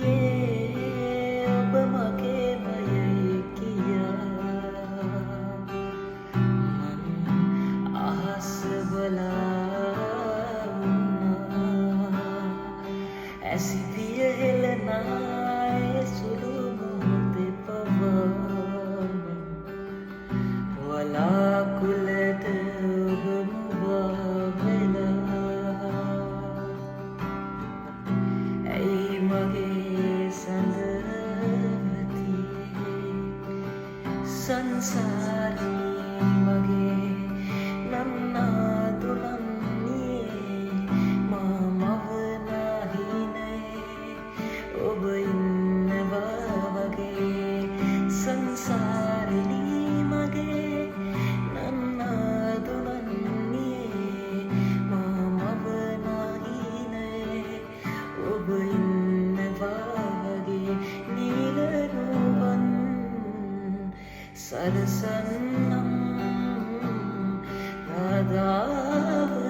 සඳවතියේ ඔබ මගේ මයයි කියා මන් අහස බලා වුණා ඇසිපිය හෙළනාය සුළු මොහොතේ පවා වලාකුළට ඔබ මුවා වෙලා ඇයි මගේ සඳවතියේ සංසාරී මගේ නන්නා දුලන්නේ මා මවනාහිනේ ඔබ ඉන්නවා වගේ සංසාරී මගේ නන්නා දුලන්නේ මා මවනාහිනේ ඔබ ඉන්නවා වගේ නිලරුවන් සරසන්නම් රාධාව